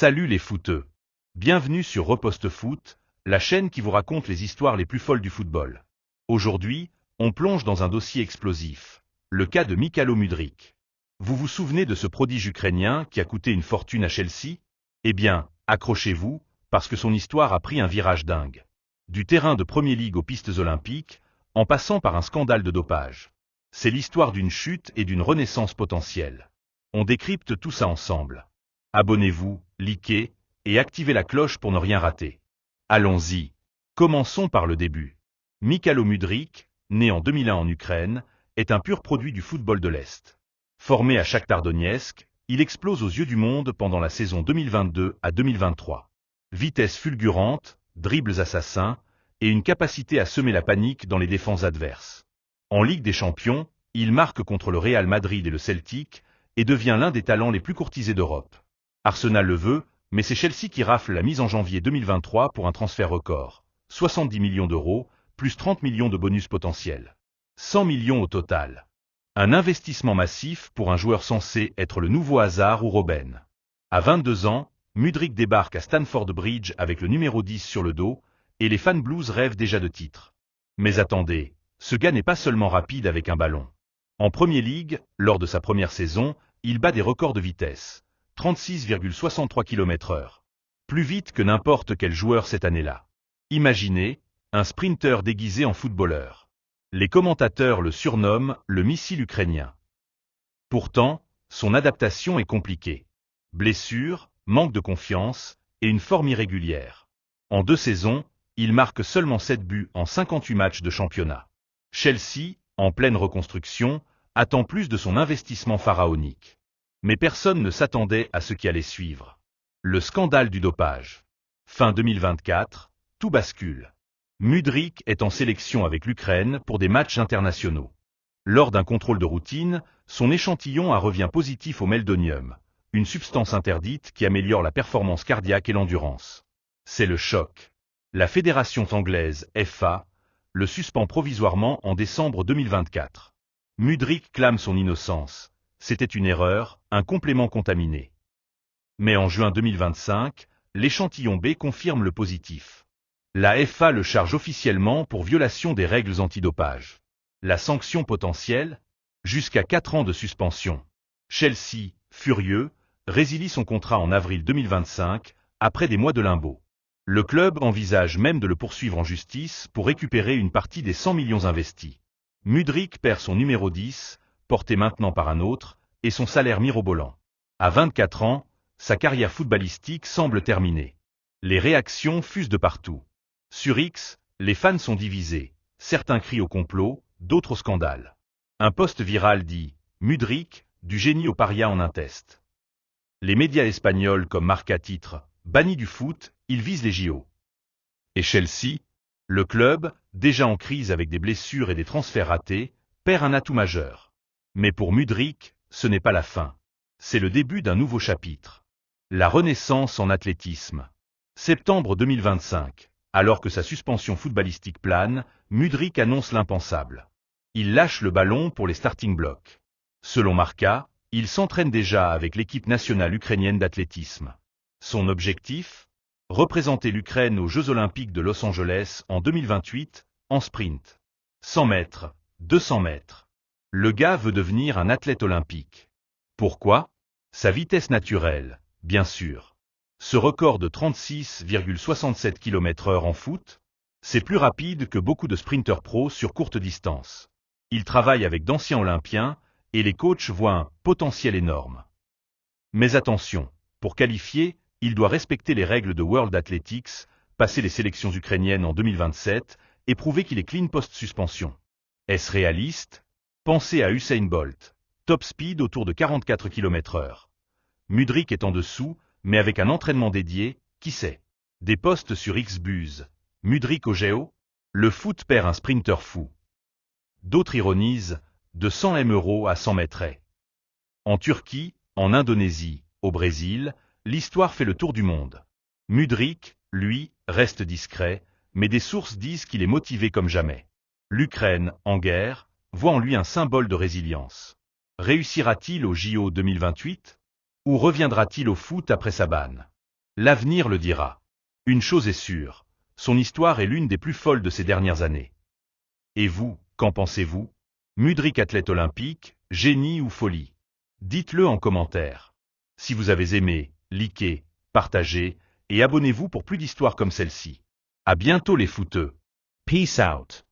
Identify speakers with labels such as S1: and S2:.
S1: Salut les footeux. Bienvenue sur Repost Foot, la chaîne qui vous raconte les histoires les plus folles du football. Aujourd'hui, on plonge dans un dossier explosif, le cas de Mykhailo Mudryk. Vous vous souvenez de ce prodige ukrainien qui a coûté une fortune à Chelsea? Eh bien, accrochez-vous, parce que son histoire a pris un virage dingue. Du terrain de Premier League aux pistes olympiques, en passant par un scandale de dopage. C'est l'histoire d'une chute et d'une renaissance potentielle. On décrypte tout ça ensemble. Abonnez-vous, likez, et activez la cloche pour ne rien rater. Allons-y. Commençons par le début. Mykhailo Mudryk, né en 2001 en Ukraine, est un pur produit du football de l'Est. Formé à Shakhtar Donetsk, il explose aux yeux du monde pendant la saison 2022 à 2023. Vitesse fulgurante, dribbles assassins, et une capacité à semer la panique dans les défenses adverses. En Ligue des Champions, il marque contre le Real Madrid et le Celtic, et devient l'un des talents les plus courtisés d'Europe. Arsenal le veut, mais c'est Chelsea qui rafle la mise en janvier 2023 pour un transfert record. 70 millions d'euros, plus 30 millions de bonus potentiels. 100 millions au total. Un investissement massif pour un joueur censé être le nouveau Hazard ou Robben. À 22 ans, Mudryk débarque à Stamford Bridge avec le numéro 10 sur le dos, et les fans blues rêvent déjà de titre. Mais attendez, ce gars n'est pas seulement rapide avec un ballon. En Premier League, lors de sa première saison, il bat des records de vitesse. 36,63 km/h. Plus vite que n'importe quel joueur cette année-là. Imaginez, un sprinter déguisé en footballeur. Les commentateurs le surnomment le missile ukrainien. Pourtant, son adaptation est compliquée. Blessures, manque de confiance, et une forme irrégulière. En 2 saisons, il marque seulement 7 buts en 58 matchs de championnat. Chelsea, en pleine reconstruction, attend plus de son investissement pharaonique. Mais personne ne s'attendait à ce qui allait suivre. Le scandale du dopage. Fin 2024, tout bascule. Mudryk est en sélection avec l'Ukraine pour des matchs internationaux. Lors d'un contrôle de routine, son échantillon revient positif au meldonium, une substance interdite qui améliore la performance cardiaque et l'endurance. C'est le choc. La fédération anglaise FA le suspend provisoirement en décembre 2024. Mudryk clame son innocence. C'était une erreur, un complément contaminé. Mais en juin 2025, l'échantillon B confirme le positif. La FA le charge officiellement pour violation des règles antidopage. La sanction potentielle? Jusqu'à 4 ans de suspension. Chelsea, furieux, résilie son contrat en avril 2025, après des mois de limbo. Le club envisage même de le poursuivre en justice pour récupérer une partie des 100 millions investis. Mudryk perd son numéro 10, porté maintenant par un autre, et son salaire mirobolant. À 24 ans, sa carrière footballistique semble terminée. Les réactions fusent de partout. Sur X, les fans sont divisés. Certains crient au complot, d'autres au scandale. Un post viral dit « Mudryk, du génie au paria en un test ». Les médias espagnols comme Marca titre « Banni du foot, il vise les JO ». Et Chelsea, le club, déjà en crise avec des blessures et des transferts ratés, perd un atout majeur. Mais pour Mudryk, ce n'est pas la fin. C'est le début d'un nouveau chapitre. La renaissance en athlétisme. Septembre 2025. Alors que sa suspension footballistique plane, Mudryk annonce l'impensable. Il lâche le ballon pour les starting blocks. Selon Marca, il s'entraîne déjà avec l'équipe nationale ukrainienne d'athlétisme. Son objectif? Représenter l'Ukraine aux Jeux Olympiques de Los Angeles en 2028, en sprint. 100 mètres, 200 mètres. Le gars veut devenir un athlète olympique. Pourquoi? Sa vitesse naturelle, bien sûr. Ce record de 36,67 km/h en foot, c'est plus rapide que beaucoup de sprinteurs pros sur courte distance. Il travaille avec d'anciens olympiens, et les coachs voient un potentiel énorme. Mais attention, pour qualifier, il doit respecter les règles de World Athletics, passer les sélections ukrainiennes en 2027, et prouver qu'il est clean post-suspension. Est-ce réaliste? Pensez à Usain Bolt. Top speed autour de 44 km/h. Mudryk est en dessous, mais avec un entraînement dédié, qui sait? Des posts sur Xbuzz. Mudryk au géo? Le foot perd un sprinter fou. D'autres ironisent, de 100 m € à 100 mètres. En Turquie, en Indonésie, au Brésil, l'histoire fait le tour du monde. Mudryk, lui, reste discret, mais des sources disent qu'il est motivé comme jamais. L'Ukraine, en guerre, voit en lui un symbole de résilience. Réussira-t-il au JO 2028? Ou reviendra-t-il au foot après sa banne? L'avenir le dira. Une chose est sûre, son histoire est l'une des plus folles de ces dernières années. Et vous, qu'en pensez-vous? Mudryk athlète olympique, génie ou folie? Dites-le en commentaire. Si vous avez aimé, likez, partagez, et abonnez-vous pour plus d'histoires comme celle-ci. À bientôt les footeux. Peace out.